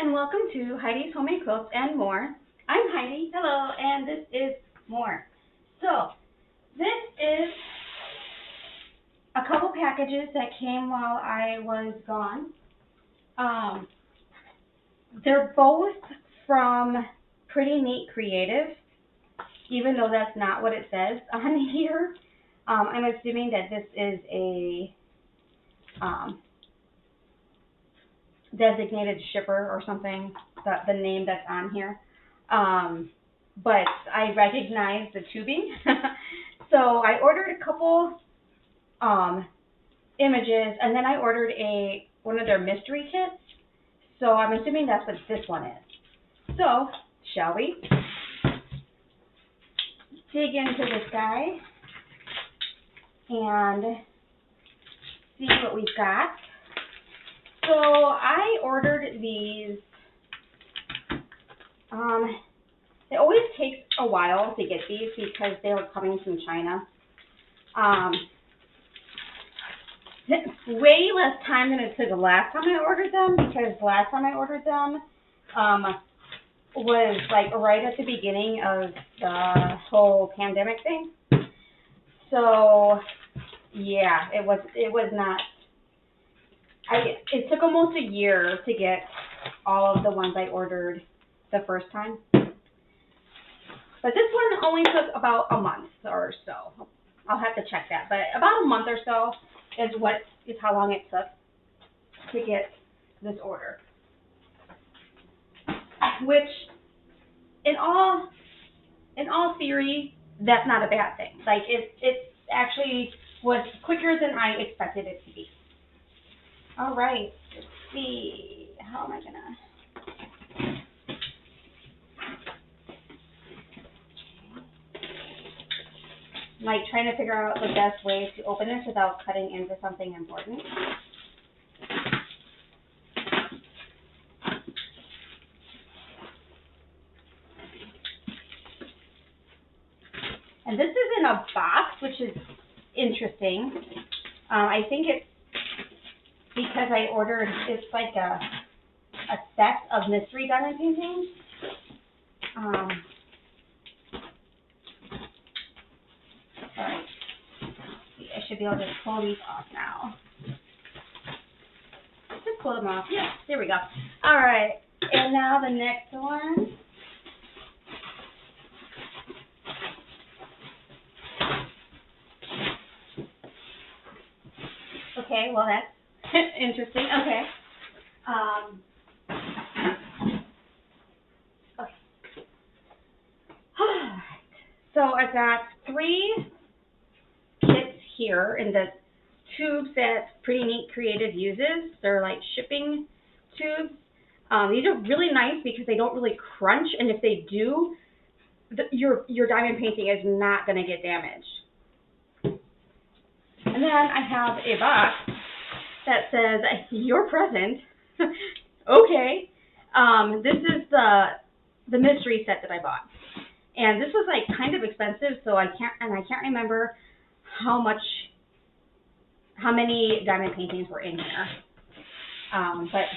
and welcome to Heidi's Homemade Quilts and More. I'm Heidi, hello, and this is More. So, this is a couple packages that came while I was gone. They're both from Pretty Neat Creative, even though that's not what it says on here. I'm assuming that this is a designated shipper or something, the name that's on here. But I recognize the tubing. So I ordered a couple images, and then I ordered one of their mystery kits. So I'm assuming that's what this one is. So, shall we dig into this guy and see what we've got? So I ordered these. It always takes a while to get these because they were coming from China. Way less time than it took the last time I ordered them, because the last time I ordered them was like right at the beginning of the whole pandemic thing. So yeah, it was not. It took almost a year to get all of the ones I ordered the first time. But this one only took about a month or so. I'll have to check that, but about a month or so is how long it took to get this order. Which, in all theory, that's not a bad thing. Like it actually was quicker than I expected it to be. All right, let's see. How am I gonna? I'm like trying to figure out the best way to open this without cutting into something important. And this is in a box, which is interesting. I think it's because I ordered, it's like a set of mystery diamond paintings. Alright, I should be able to pull these off now. Just pull them off. Yeah, there we go. Alright, and now the next one. Okay, well that's interesting. Okay. Okay. Alright. So I've got 3 kits here in the tubes that Pretty Neat Creative uses. They're like shipping tubes. These are really nice because they don't really crunch, and if they do, your diamond painting is not going to get damaged. And then I have a box that says, "Your present." Okay. This is the mystery set that I bought. And this was like kind of expensive, so I can't remember how many diamond paintings were in here. But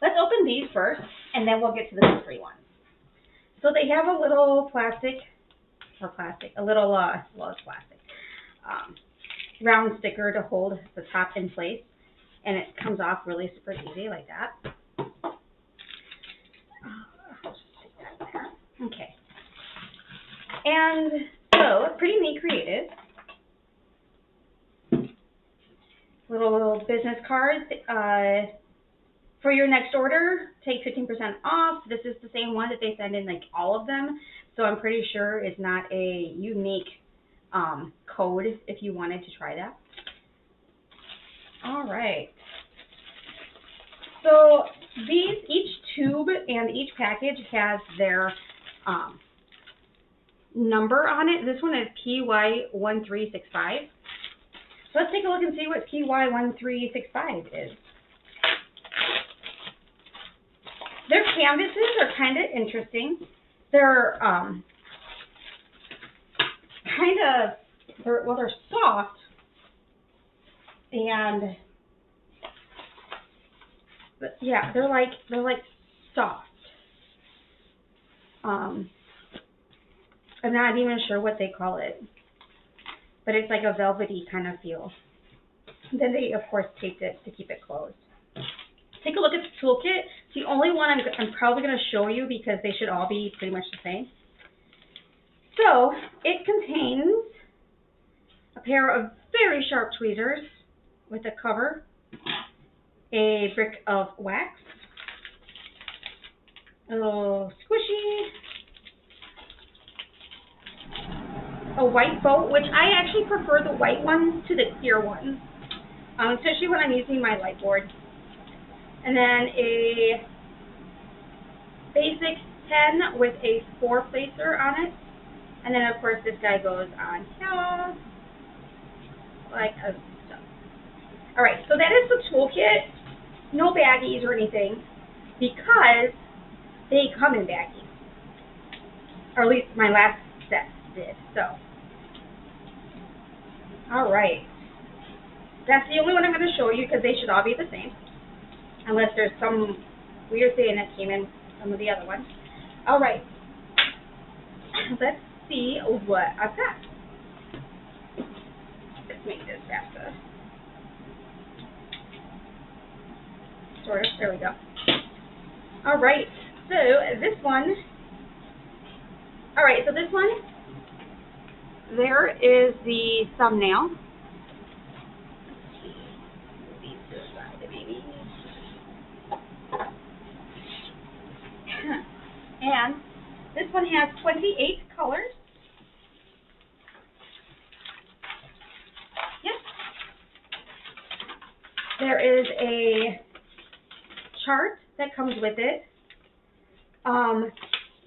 let's open these first, and then we'll get to the mystery ones. So they have a little round sticker to hold the top in place, and it comes off really super easy like that. I'll just stick that there. Okay. And so, Pretty Neat Creative. Little business cards. For your next order, take 15% off. This is the same one that they send in like all of them, so I'm pretty sure it's not a unique code if you wanted to try that. All right. So each tube and each package has their number on it. This one is PY1365. So let's take a look and see what PY1365 is. Their canvases are kind of interesting. They're they're soft, and yeah, they're like soft. I'm not even sure what they call it, but it's like a velvety kind of feel. Then they, of course, taped it to keep it closed. Take a look at the toolkit. It's the only one I'm probably going to show you because they should all be pretty much the same. So, it contains a pair of very sharp tweezers with a cover, a brick of wax, a little squishy, a white boat, which I actually prefer the white ones to the clear ones, especially when I'm using my light board. And then a basic pen with a 4-placer on it. And then, of course, this guy goes on here, like a stuff. All right, so that is the toolkit. No baggies or anything, because they come in baggies. Or at least my last set did, so. All right. That's the only one I'm going to show you because they should all be the same. Unless there's some weird thing that came in some of the other ones. All right. Let's see what I've got. Let's make this faster. Sort of. There we go. All right. So this one. All right. So this one. There is the thumbnail. And this one has 28 colors. Yep. There is a chart that comes with it.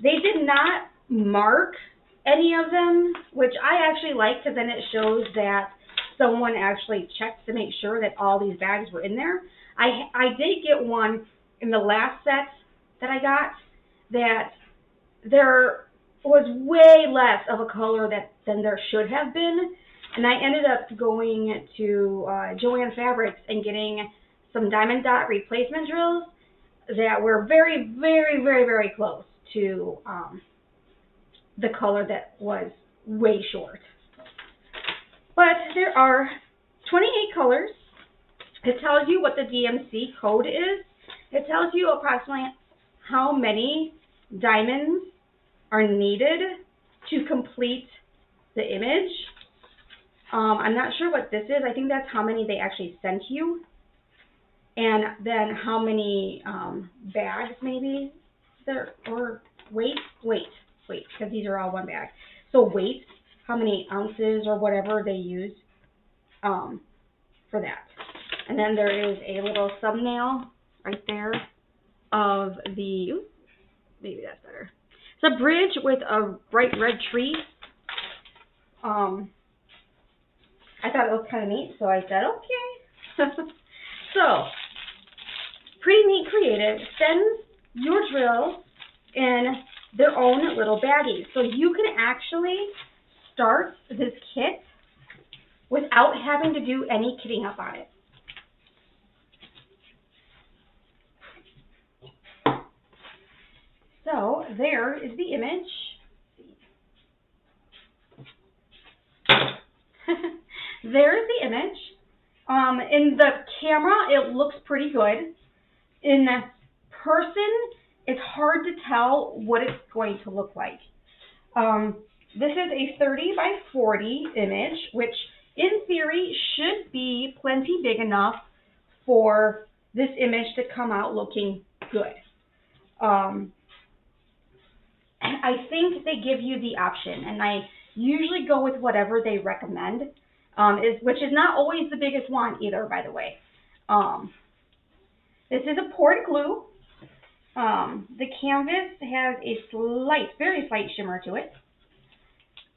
They did not mark any of them, which I actually like because then it shows that someone actually checked to make sure that all these bags were in there. I did get one in the last set that I got that there was way less of a color than there should have been, and I ended up going to Joann Fabrics and getting some diamond dot replacement drills that were very, very, very, very close to the color that was way short. But there are 28 colors. It tells you what the DMC code is. It tells you approximately how many diamonds are needed to complete the image. I'm not sure what this is. I think that's how many they actually sent you. And then how many bags maybe there, or weight, because these are all one bag. So weight, how many ounces or whatever they use for that. And then there is a little thumbnail right there of the, oops, maybe that's better. It's a bridge with a bright red tree. I thought it was kind of neat, so I said, okay. So, Pretty Neat Creative sends your drills in their own little baggies. So you can actually start this kit without having to do any kitting up on it. So there is the image. There's the image. In the camera, it looks pretty good. In person, it's hard to tell what it's going to look like. This is a 30 by 40 image, which in theory should be plenty big enough for this image to come out looking good. I think they give you the option, and I usually go with whatever they recommend, which is not always the biggest one either, by the way. This is a poured glue. The canvas has a slight, very slight shimmer to it.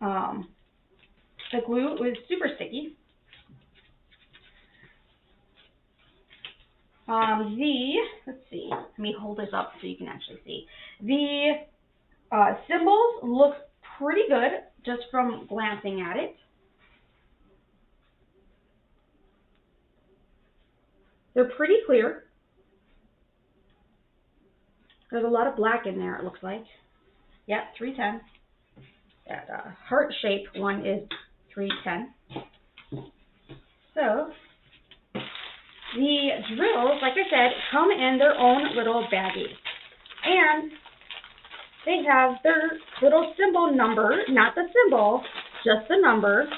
The glue was super sticky. Let's see, let me hold this up so you can actually see. The symbols look pretty good just from glancing at it. They're pretty clear. There's a lot of black in there, it looks like. Yep, 310. That heart-shaped one is 310. So, the drills, like I said, come in their own little baggies. And they have their little symbol number, not the symbol, just the number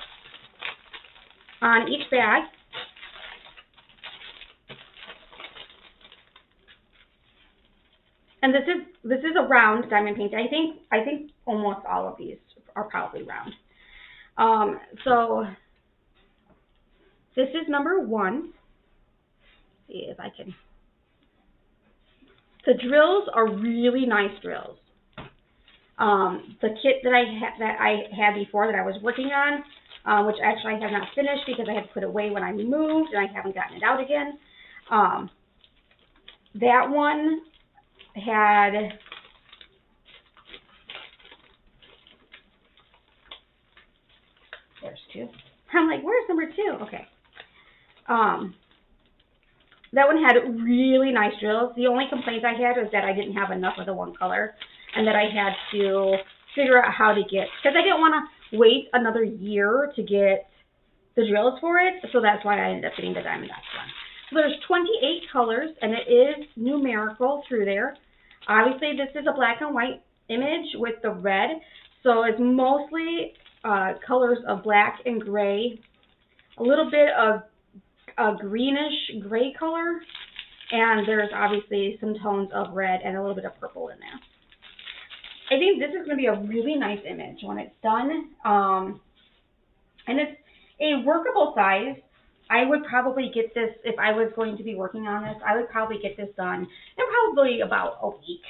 on each bag. And this is a round diamond painting. I think almost all of these are probably round. So this is number 1. See if I can. The drills are really nice drills. The kit that I had before that I was working on, which actually I have not finished because I had to put it away when I moved and I haven't gotten it out again. That one had there's 2. I'm like, where's number 2? Okay. That one had really nice drills. The only complaint I had was that I didn't have enough of the one color and that I had to figure out how to get, because I didn't want to wait another year to get the drills for it, so that's why I ended up getting the Diamond X one. So there's 28 colors, and it is numerical through there. Obviously, this is a black and white image with the red, so it's mostly colors of black and gray, a little bit of a greenish gray color, and there's obviously some tones of red and a little bit of purple in there. I think this is going to be a really nice image when it's done, and it's a workable size. I would probably get this, if I was going to be working on this, I would probably get this done in probably about a week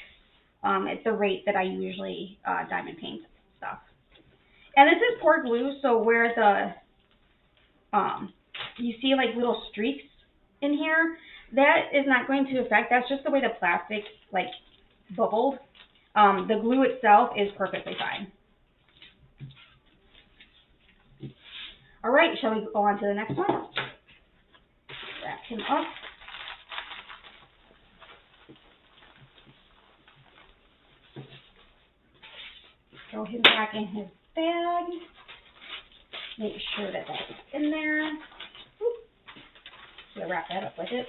at the rate that I usually diamond paint stuff. And this is pour glue, so where the you see like little streaks in here, that is not going to affect, that's just the way the plastic like bubbled. The glue itself is perfectly fine. All right, shall we go on to the next one? Wrap him up. Throw him back in his bag. Make sure that that's in there. Gonna wrap that up with it.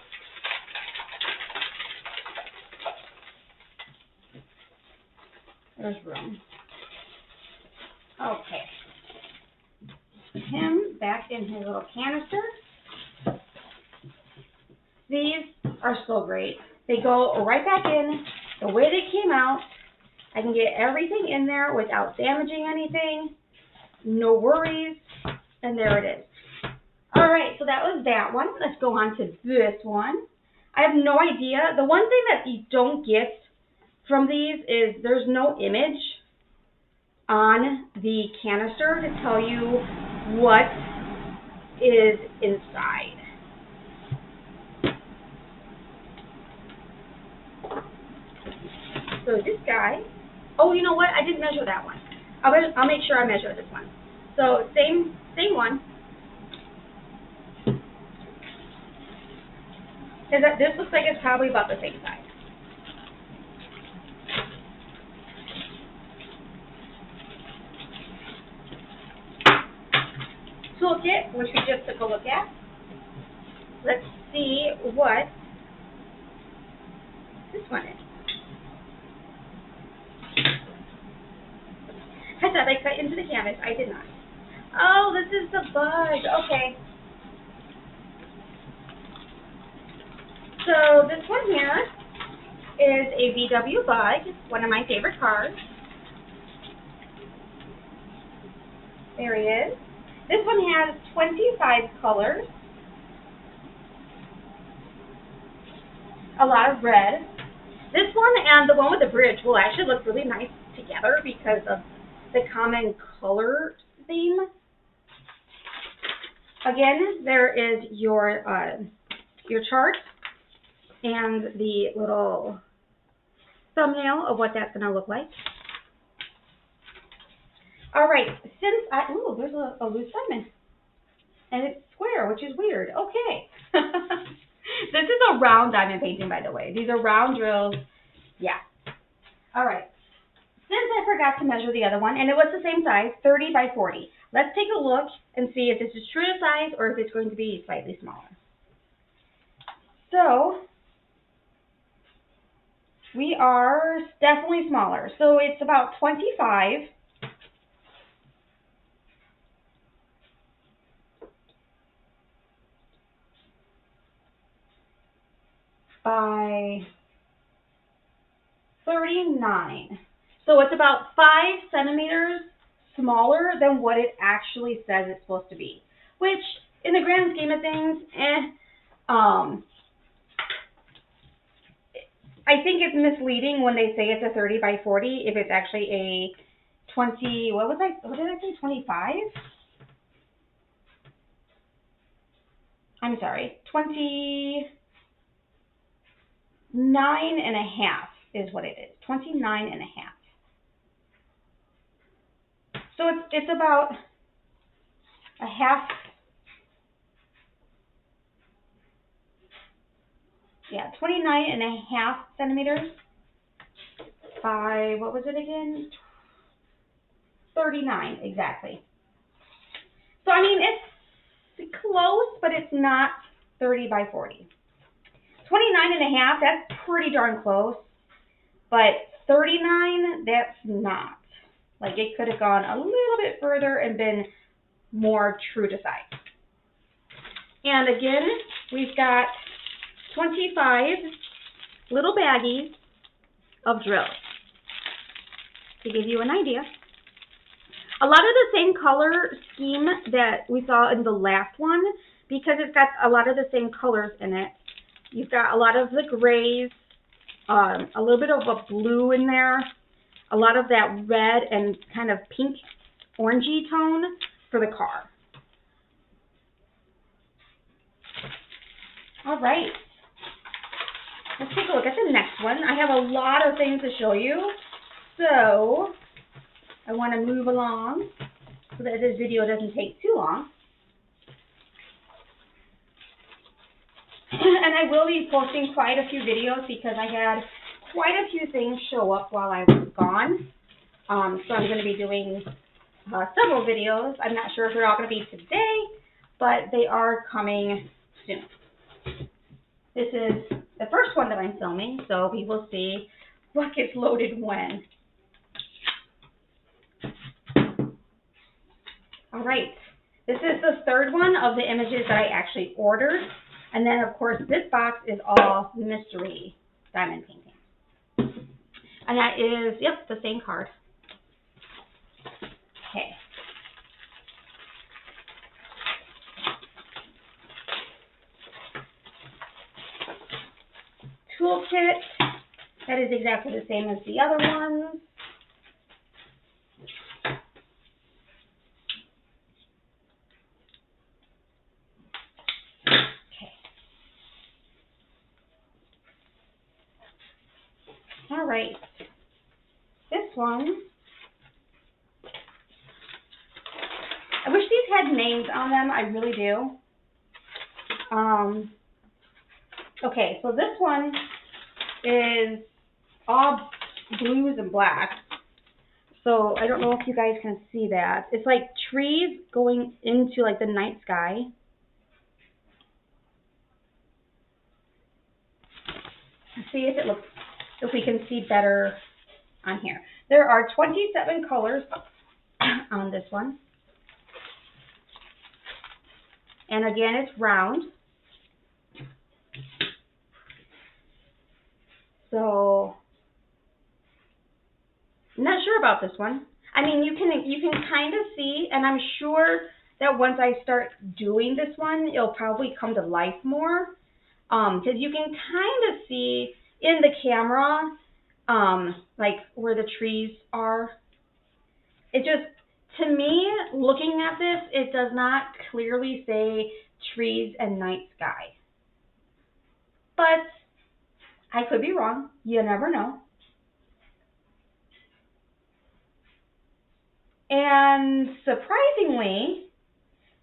There's room. Okay. Him back in his little canister. These are so great. They go right back in the way they came out. I can get everything in there without damaging anything. No worries. And there it is. All right, so that was that one. Let's go on to this one. I have no idea. The one thing that you don't get from these is there's no image on the canister to tell you what is inside. So this guy, oh, you know what? I didn't measure that one. I'll make sure I measure this one. So same one. Is that this looks like it's probably about the same size. Toolkit, which we just took a look at. Let's see what this one is. I thought I cut into the canvas. I did not. Oh, this is the bug. Okay. So this one here is a VW bug, one of my favorite cars. There he is. This one has 25 colors, a lot of red. This one and the one with the bridge will actually look really nice together because of the common color theme. Again, there is your chart and the little thumbnail of what that's going to look like. All right, ooh, there's a loose diamond, and it's square, which is weird. Okay. This is a round diamond painting, by the way. These are round drills. Yeah. All right. Since I forgot to measure the other one, and it was the same size, 30 by 40, let's take a look and see if this is true to size or if it's going to be slightly smaller. So we are definitely smaller. So it's about 25 by 39. So it's about 5 centimeters smaller than what it actually says it's supposed to be, which in the grand scheme of things, I think it's misleading when they say it's a 30 by 40 if it's actually a 20, what did I say, 25? I'm sorry, 29 and a half is what it is, 29 and a half. So it's about a half, yeah, 29 and a half centimeters by, what was it again? 39, exactly. So, I mean, it's close, but it's not 30 by 40. 29 and a half, that's pretty darn close, but 39, that's not. Like, it could have gone a little bit further and been more true to size. And again, we've got 25 little baggies of drills to give you an idea. A lot of the same color scheme that we saw in the last one, because it's got a lot of the same colors in it. You've got a lot of the grays, a little bit of a blue in there, a lot of that red and kind of pink orangey tone for the car. All right, let's take a look at the next one. I have a lot of things to show you, so I want to move along so that this video doesn't take too long. And I will be posting quite a few videos because I had quite a few things show up while I was gone. So I'm going to be doing several videos. I'm not sure if they're all going to be today, but they are coming soon. This is the first one that I'm filming, so we will see what gets loaded when. All right, this is the third one of the images that I actually ordered. And then, of course, this box is all mystery diamond painting. And that is, yep, the same card. Okay. Toolkit. That is exactly the same as the other ones. All right, this one, I wish these had names on them, I really do. Okay, so this one is all blues and blacks. So I don't know if you guys can see that. It's like trees going into like the night sky. Let's see if it looks, if we can see better on here. There are 27 colors on this one. And again, it's round. So I'm not sure about this one. I mean, you can kind of see, and I'm sure that once I start doing this one, it'll probably come to life more. Because you can kind of see in the camera, like where the trees are. It just, to me, looking at this, it does not clearly say trees and night sky. But I could be wrong. You never know. And surprisingly,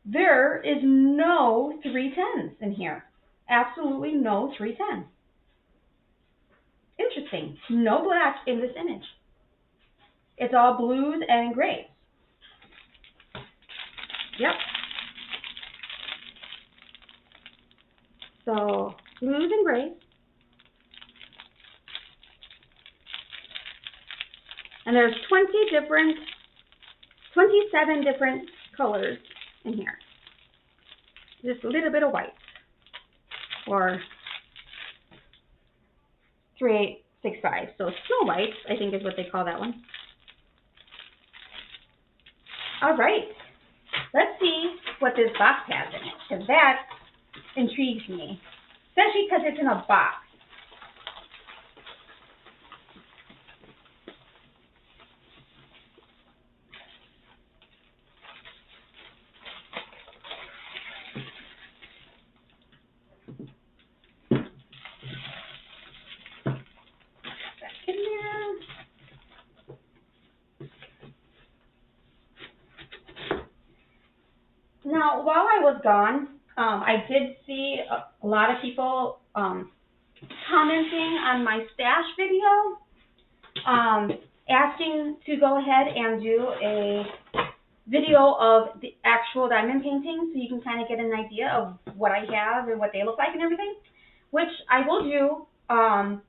there is no 310s in here. Absolutely no 310s. Interesting. interesting. No black in this image. It's all blues and grays. Yep. So blues and grays. And there's 27 different colors in here. Just a little bit of white. Or 3865. So Snow White, I think is what they call that one. All right. Let's see what this box has in it, because that intrigues me, especially because it's in a box. Now, while I was gone, I did see a lot of people commenting on my stash video, asking to go ahead and do a video of the actual diamond paintings so you can kind of get an idea of what I have and what they look like and everything, which I will do. I'm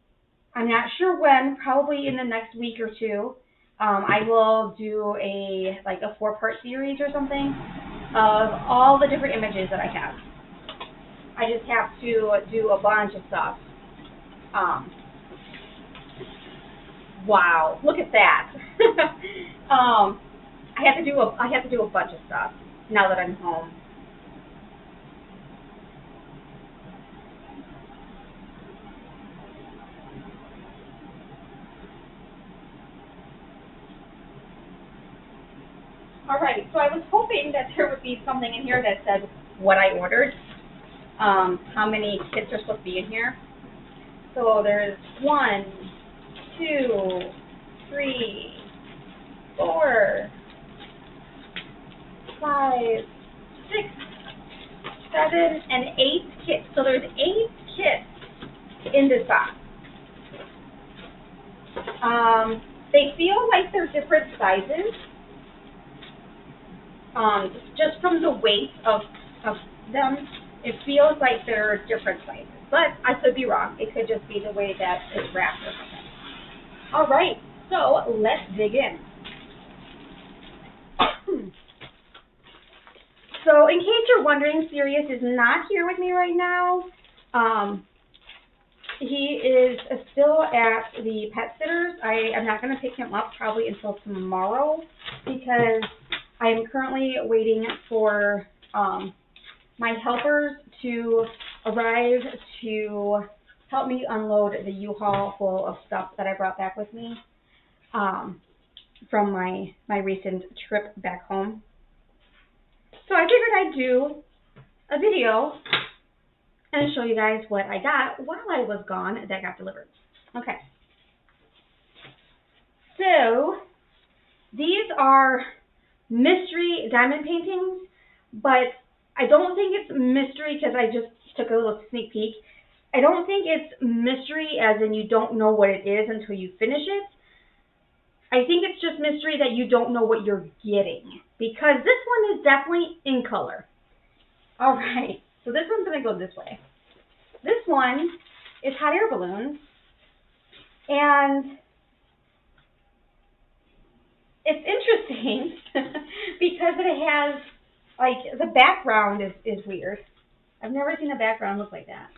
not sure when, probably in the next week or two. I will do a 4-part series or something of all the different images that I have. I just have to do a bunch of stuff. Wow, look at that. I have to do a bunch of stuff now that I'm home. Alright, so I was hoping that there would be something in here that said what I ordered, how many kits are supposed to be in here. So there's 1, 2, 3, 4, 5, 6, 7, and 8 kits. So there's 8 kits in this box. They feel like they're different sizes. Just from the weight of them, it feels like they're different sizes. But I could be wrong. It could just be the way that it's wrapped or something. All right, so let's dig in. So in case you're wondering, Sirius is not here with me right now. He is still at the pet sitters. I am not going to pick him up probably until tomorrow because I am currently waiting for my helpers to arrive to help me unload the U-Haul full of stuff that I brought back with me from my recent trip back home. So I figured I'd do a video and show you guys what I got while I was gone that got delivered. Okay. So these are mystery diamond paintings, but I don't think it's mystery because I just took a little sneak peek. I don't think it's mystery as in you don't know what it is until you finish it. I think it's just mystery that you don't know what you're getting because this one is definitely in color. All right, so this one's going to go this way. This one is hot air balloons, and it's interesting because it has, the background is weird. I've never seen a background look like that,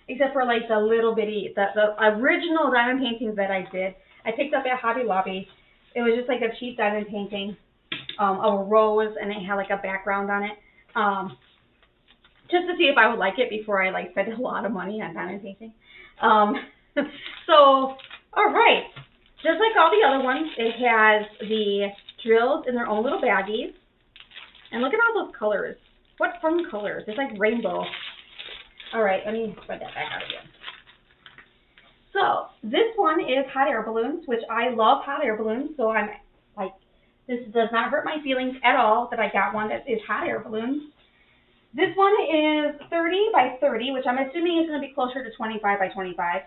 except for the little bitty, the original diamond paintings that I did. I picked up at Hobby Lobby. It was just a cheap diamond painting of a rose, and it had a background on it, just to see if I would like it before I spent a lot of money on diamond painting. So, all right. Just like all the other ones, it has the drills in their own little baggies. And look at all those colors. What fun colors. It's like rainbow. All right, let me spread that back out again. So this one is hot air balloons, which I love hot air balloons. So I'm this does not hurt my feelings at all that I got one that is hot air balloons. This one is 30 by 30, which I'm assuming is going to be closer to 25 by 25.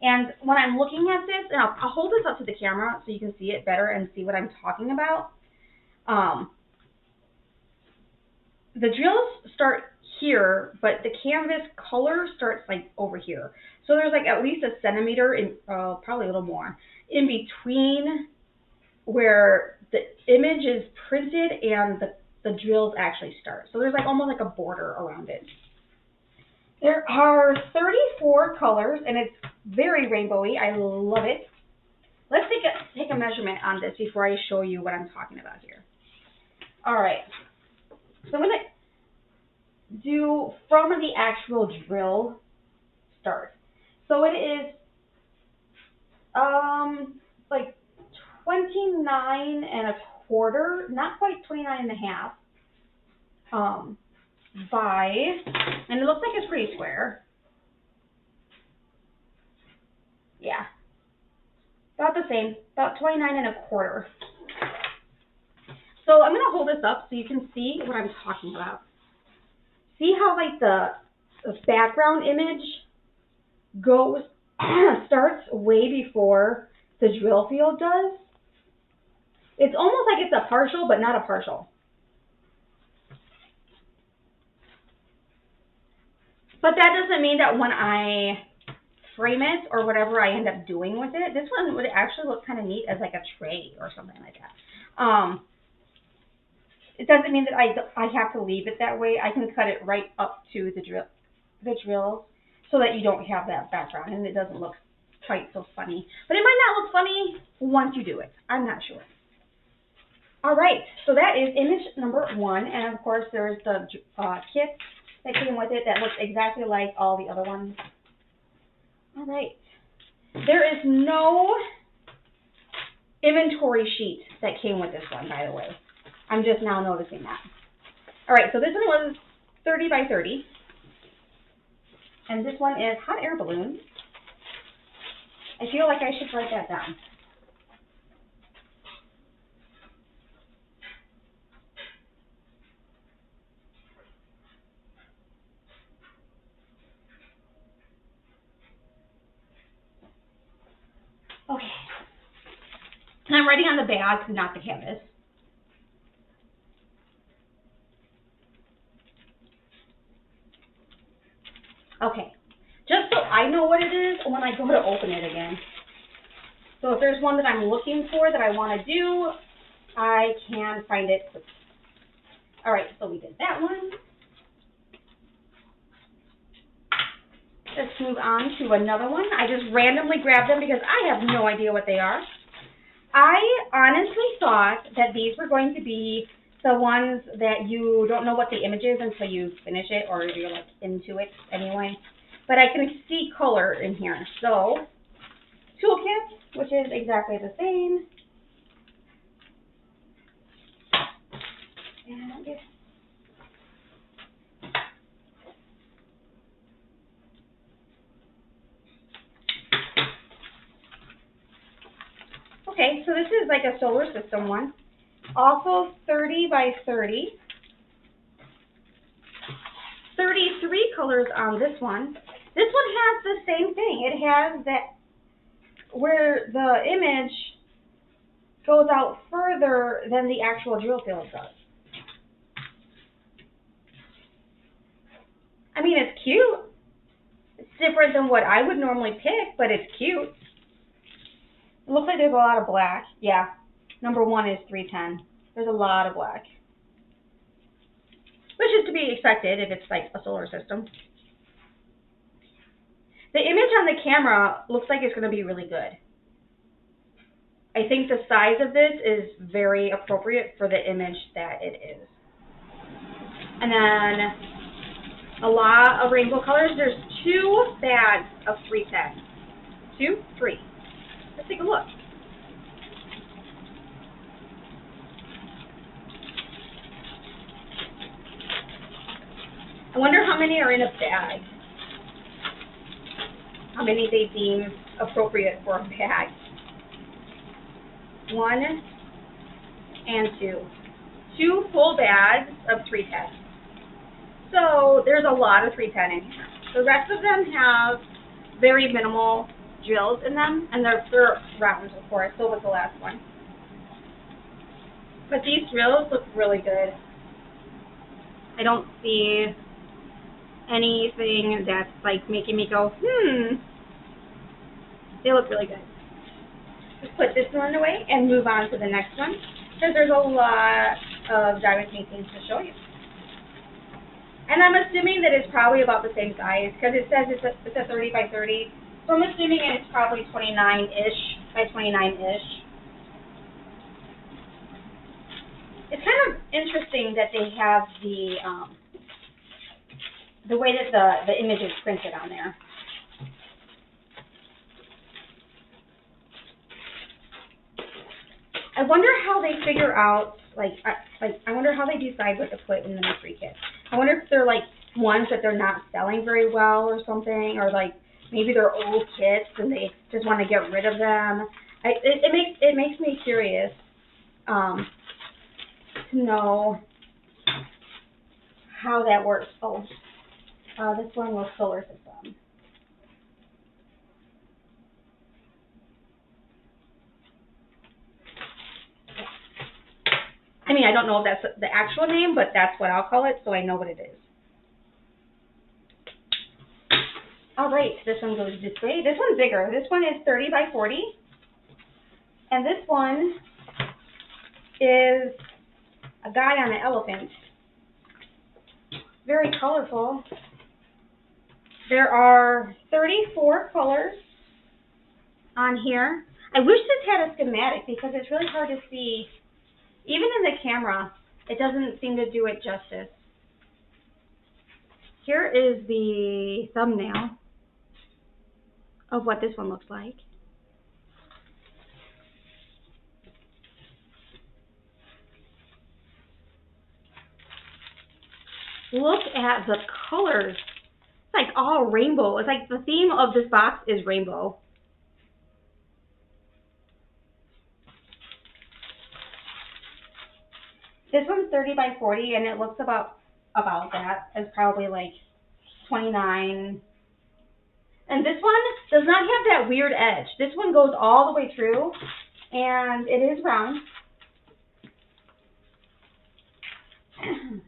And when I'm looking at this, and I'll hold this up to the camera so you can see it better and see what I'm talking about. The drills start here, but the canvas color starts like over here. So there's like at least a centimeter, in, probably a little more, in between where the image is printed and the drills actually start. So there's like almost like a border around it. There are 34 colors, and it's very rainbowy. I love it. Let's take a measurement on this before I show you what I'm talking about here. All right. So I'm going to do from the actual drill start. So it is like 29 1/4, not quite 29 1/2, by, and it looks like it's pretty square. Yeah, about the same, about 29 1/4. So I'm going to hold this up so you can see what I'm talking about. See how like the background image goes, starts way before the drill field does? It's almost like it's a partial, but not a partial. But that doesn't mean that when I frame it or whatever I end up doing with it, this one would actually look kind of neat as like a tray or something like that. It doesn't mean that I have to leave it that way. I can cut it right up to the drill so that you don't have that background and it doesn't look quite so funny. But it might not look funny once you do it. I'm not sure. All right, so that is image number 1, and of course there's the kit that came with it that looks exactly like all the other ones. All right, there is no inventory sheet that came with this one, by the way. I'm just now noticing that. All right, so this one was 30 by 30, and this one is hot air balloon. I feel like I should write that down. Okay. And I'm writing on the bag, not the canvas. Okay. Just so I know what it is when I go to open it again. So if there's one that I'm looking for that I want to do, I can find it quickly. All right, so we did that one. Let's move on to another one. I just randomly grabbed them because I have no idea what they are. I honestly thought that these were going to be the ones that you don't know what the image is until you finish it or you're like into it anyway. But I can see color in here. So, Toolkit, which is exactly the same. And okay, so this is like a solar system one. Also 30 by 30. 33 colors on this one. This one has the same thing. It has that where the image goes out further than the actual drill field does. I mean, it's cute. It's different than what I would normally pick, but it's cute. It looks like there's a lot of black. Yeah, number 1 is 310. There's a lot of black, which is to be expected if it's like a solar system. The image on the camera looks like it's going to be really good. I think the size of this is very appropriate for the image that it is. And then a lot of rainbow colors. There's 2 bags of 310. 2, 3. Let's take a look. I wonder how many are in a bag. How many they deem appropriate for a bag. 1 and 2. 2 full bags of 310. So there's a lot of 310 in here. The rest of them have very minimal drills in them, and they're round, of course. So was the last one. But these drills look really good. I don't see anything that's like making me go, They look really good. Let's put this one away and move on to the next one, because there's a lot of diamond paintings to show you. And I'm assuming that it's probably about the same size, because it says it's a 30 by 30. So I'm assuming it's probably 29-ish by 29-ish. It's kind of interesting that they have the way that the image is printed on there. I wonder how they figure out, I wonder how they decide what to put in the mystery kit. I wonder if they're like ones that they're not selling very well or something, or like maybe they're old kits and they just want to get rid of them. It makes me curious to know how that works. This one was solar system. I mean, I don't know if that's the actual name, but that's what I'll call it, so I know what it is. All right, this one goes this way. This one's bigger. This one is 30 by 40. And this one is a guy on an elephant. Very colorful. There are 34 colors on here. I wish this had a schematic because it's really hard to see. Even in the camera, it doesn't seem to do it justice. Here is the thumbnail of what this one looks like. Look at the colors. It's like all rainbow. It's like the theme of this box is rainbow. This one's 30 by 40, and it looks about that. It's probably like 29. And this one does not have that weird edge. This one goes all the way through, and it is round.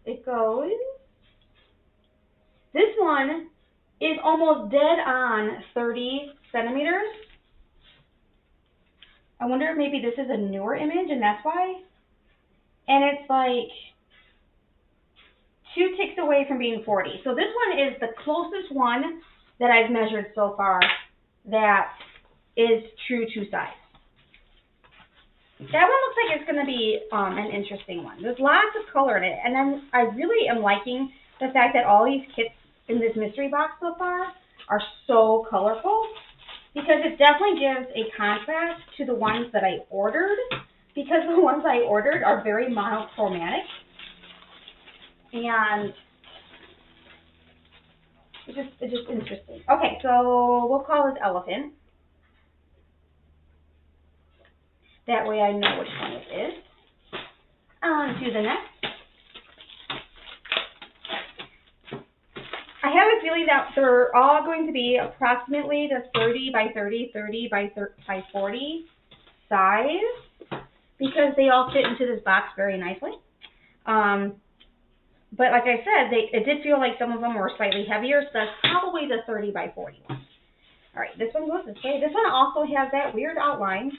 It goes. This one is almost dead on 30 centimeters. I wonder if maybe this is a newer image, and that's why. And it's like 2 ticks away from being 40. So this one is the closest one that I've measured so far that is true to size. That one looks like it's going to be an interesting one. There's lots of color in it, and I really am liking the fact that all these kits in this mystery box so far are so colorful, because it definitely gives a contrast to the ones that I ordered, because the ones I ordered are very monochromatic, and it's just interesting. Okay, so we'll call this elephant. That way I know which one it is. On to the next. I have a feeling that they're all going to be approximately the 30 by 30, 30 by 40 size, because they all fit into this box very nicely. But like I said, it did feel like some of them were slightly heavier, so that's probably the 30 by 40 one. All right, this one goes this way. This one also has that weird outline.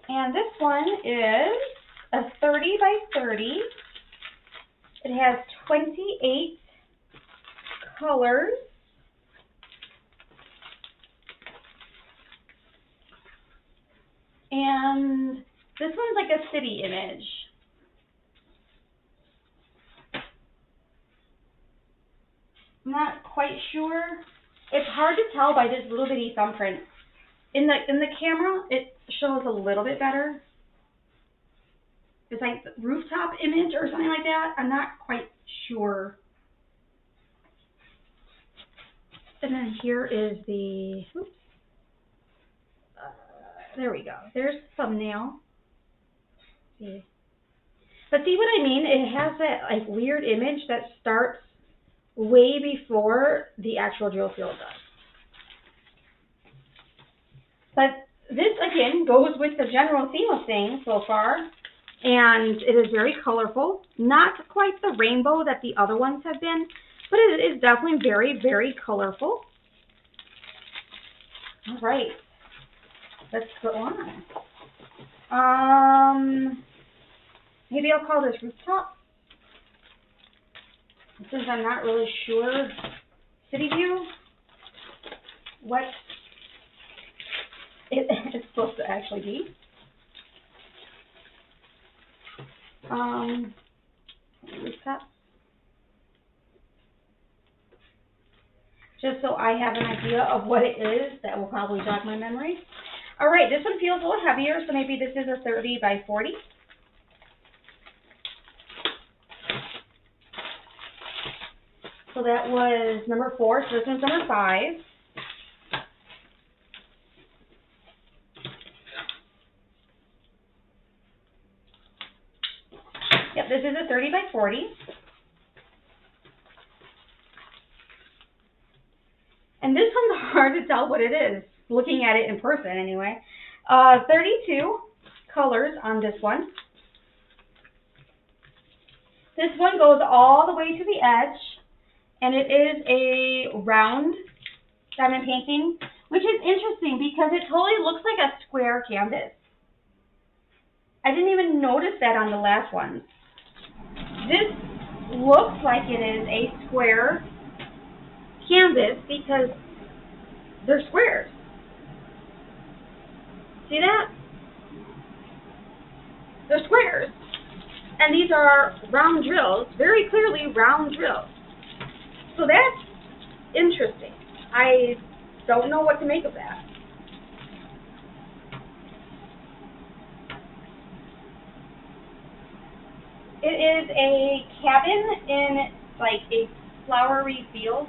And this one is a 30 by 30. It has 28 colors. And this one's like a city image. I'm not quite sure. It's hard to tell by this little bitty thumbprint. In the camera, it shows a little bit better. It's like the rooftop image or something like that. I'm not quite sure. And then here is the, oops. There we go. There's the thumbnail. See. But see what I mean? It has that like weird image that starts way before the actual drill field does. But this, again, goes with the general theme of things so far. And it is very colorful. Not quite the rainbow that the other ones have been, but it is definitely very, very colorful. All right. Let's go on. Maybe I'll call this Rooftop. Since I'm not really sure, City View, what it's supposed to actually be. Rooftop. Just so I have an idea of what it is, that will probably jog my memory. All right, this one feels a little heavier, so maybe this is a 30 by 40. So that was number 4, so this one's number 5. Yep, this is a 30 by 40. And this one's hard to tell what it is, looking at it in person anyway. 32 colors on this one. This one goes all the way to the edge, and it is a round diamond painting, which is interesting because it totally looks like a square canvas. I didn't even notice that on the last one. This looks like it is a square canvas because they're squares. See that? They're squares. And these are round drills, very clearly round drills. So that's interesting. I don't know what to make of that. It is a cabin in like a flowery field,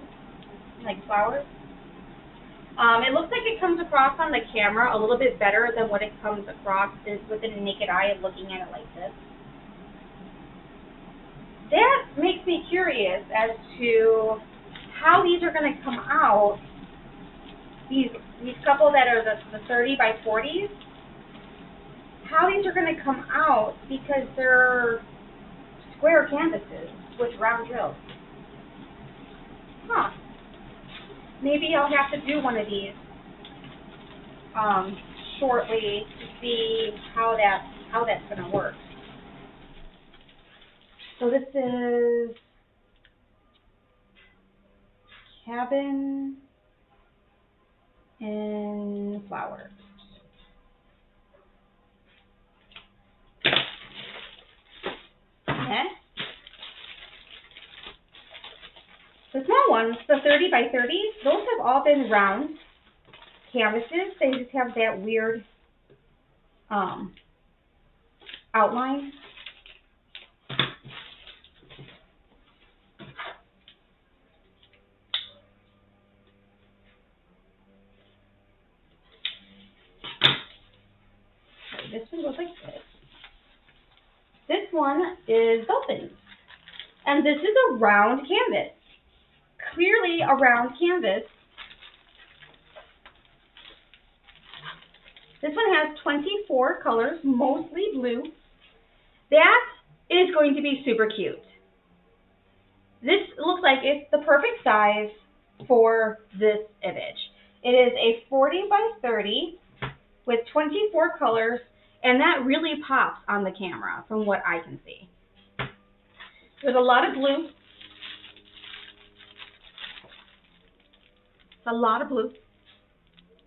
like flowers. It looks like it comes across on the camera a little bit better than what it comes across is with the naked eye of looking at it like this. That makes me curious as to how these are going to come out. These couple that are the 30 by 40s, how these are going to come out because they're square canvases with round drills. Huh. Maybe I'll have to do one of these shortly to see how that's going to work. So this is cabin in flowers. Okay. The small ones, the 30 by 30s, those have all been round canvases. They just have that weird outline. This one goes like this. This one is Dolphins. And this is a round canvas. Clearly a round canvas. This one has 24 colors, mostly blue. That is going to be super cute. This looks like it's the perfect size for this image. It is a 40 by 30 with 24 colors, and that really pops on the camera from what I can see. There's a lot of blue. It's a lot of blue.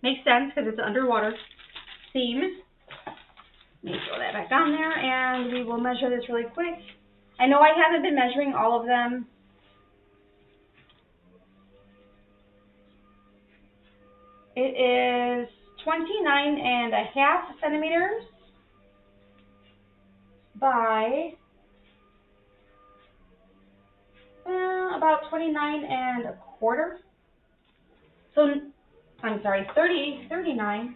Makes sense because it's an underwater theme. Let me throw that back on there, and we will measure this really quick. I know I haven't been measuring all of them. It is 29.5 centimeters by about 29.25. So, I'm sorry, 39.25.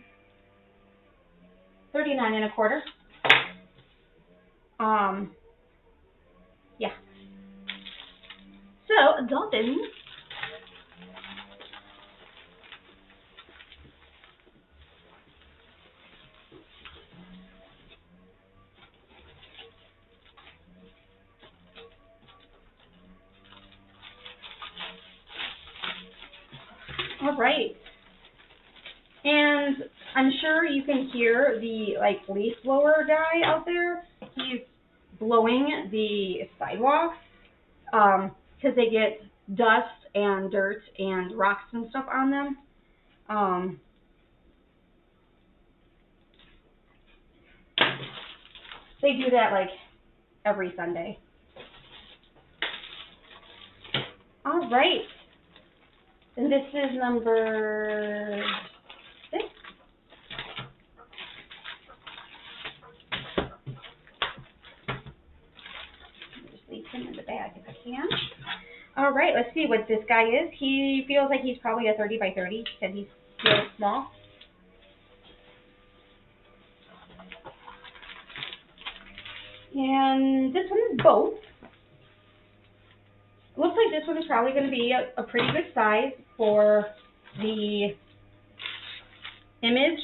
Yeah. So, Dolphins. All right. And I'm sure you can hear the leaf blower guy out there. He's blowing the sidewalks because they get dust and dirt and rocks and stuff on them. They do that every Sunday. All right. And this is number 6. Just leave him in the bag if I can. All right, let's see what this guy is. He feels like he's probably a 30 by 30. He said he feels small. And this one is both. Looks like this one is probably going to be a pretty good size for the image.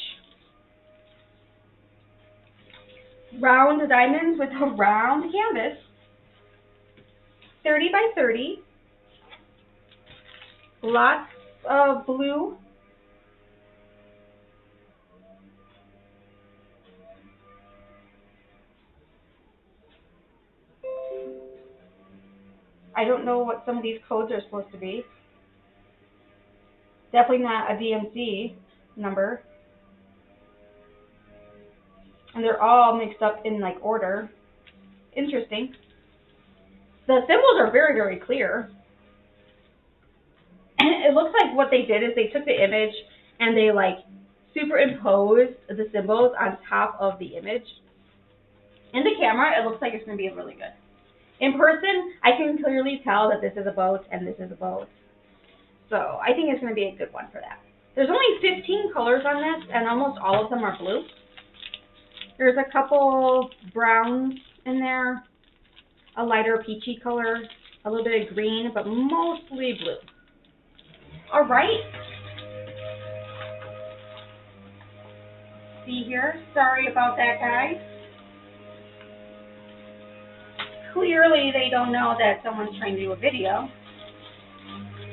Round diamonds with a round canvas. 30 by 30. Lots of blue. I don't know what some of these codes are supposed to be. Definitely not a DMC number. And they're all mixed up in order. Interesting. The symbols are very, very clear. And it looks like what they did is they took the image and they superimposed the symbols on top of the image. In the camera, it looks like it's going to be really good. In person, I can clearly tell that this is a boat and this is a boat. So I think it's going to be a good one for that. There's only 15 colors on this, and almost all of them are blue. There's a couple browns in there, a lighter peachy color, a little bit of green, but mostly blue. All right. See here? Sorry about that, guys. Clearly, they don't know that someone's trying to do a video.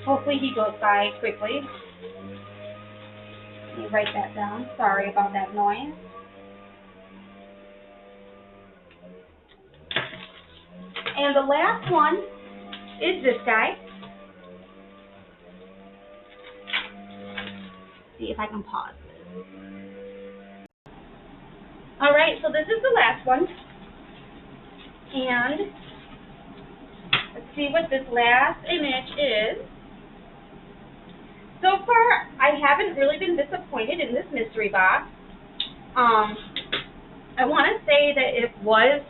Hopefully, he goes by quickly. Let me write that down. Sorry about that noise. And the last one is this guy. See if I can pause this. All right, so this is the last one. And let's see what this last image is. So far, I haven't really been disappointed in this mystery box. I want to say that it was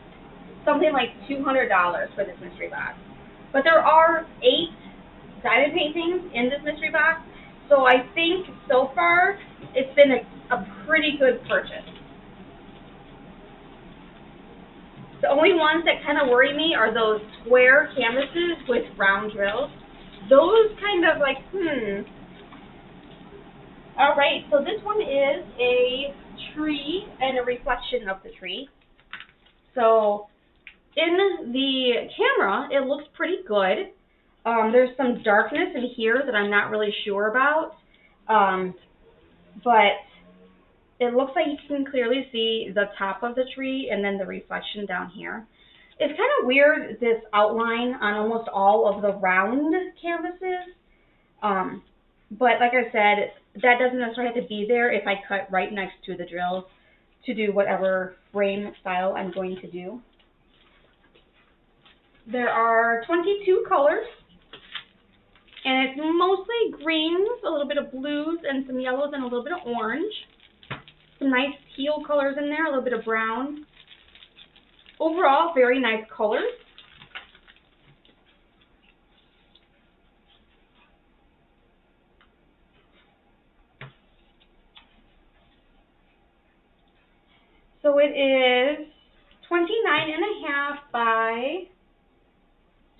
something like $200 for this mystery box. But there are 8 diamond paintings in this mystery box, so I think so far it's been a pretty good purchase. The only ones that kind of worry me are those square canvases with round drills. Those kind of All right, so this one is a tree and a reflection of the tree. So in the camera, it looks pretty good. There's some darkness in here that I'm not really sure about, but it looks like you can clearly see the top of the tree and then the reflection down here. It's kind of weird, this outline on almost all of the round canvases, but like I said, that doesn't necessarily have to be there if I cut right next to the drills to do whatever frame style I'm going to do. There are 22 colors, and it's mostly greens, a little bit of blues, and some yellows, and a little bit of orange. Some nice teal colors in there, a little bit of brown. Overall, very nice colors. So it is 29.5 by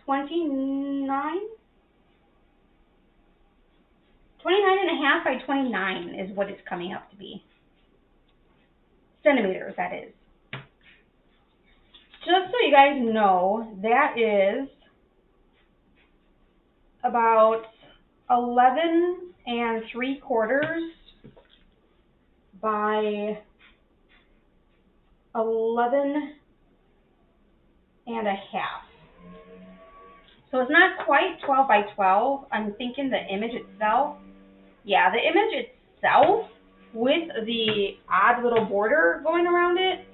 29? 29.5 by 29 is what it's coming up to be. Centimeters, that is. Just so you guys know, that is about 11 3/4 by 11 1/2. So it's not quite 12 by 12. I'm thinking the image itself. Yeah, the image itself with the odd little border going around it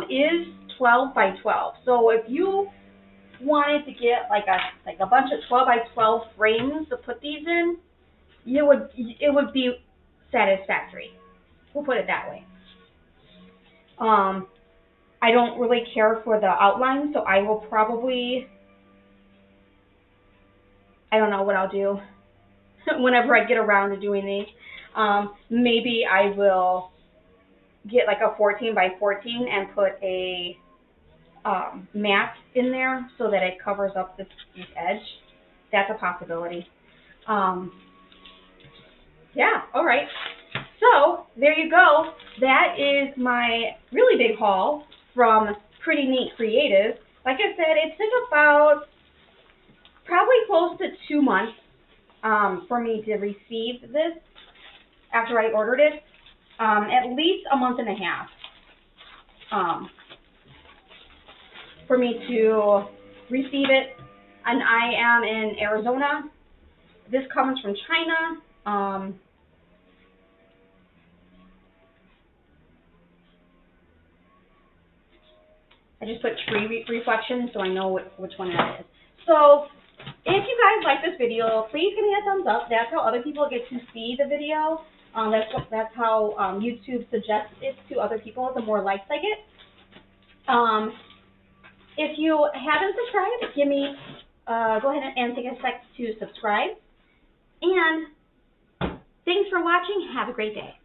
is 12 by 12. So if you wanted to get like a bunch of 12 by 12 frames to put these in, it would be satisfactory. We'll put it that way. I don't really care for the outline, so I will probably, I don't know what I'll do whenever I get around to doing these. Maybe I will get like a 14 by 14 and put a mat in there so that it covers up this edge. That's a possibility. Yeah, all right. So there you go. That is my really big haul from Pretty Neat Creative. Like I said, it took about probably close to 2 months for me to receive this after I ordered it. At least a month and a half for me to receive it. And I am in Arizona. This comes from China. I just put tree reflection so I know which one it is. So if you guys like this video, please give me a thumbs up. That's how other people get to see the video. That's how YouTube suggests it to other people. The more likes I get. If you haven't subscribed, go ahead and take a sec to subscribe. And thanks for watching. Have a great day.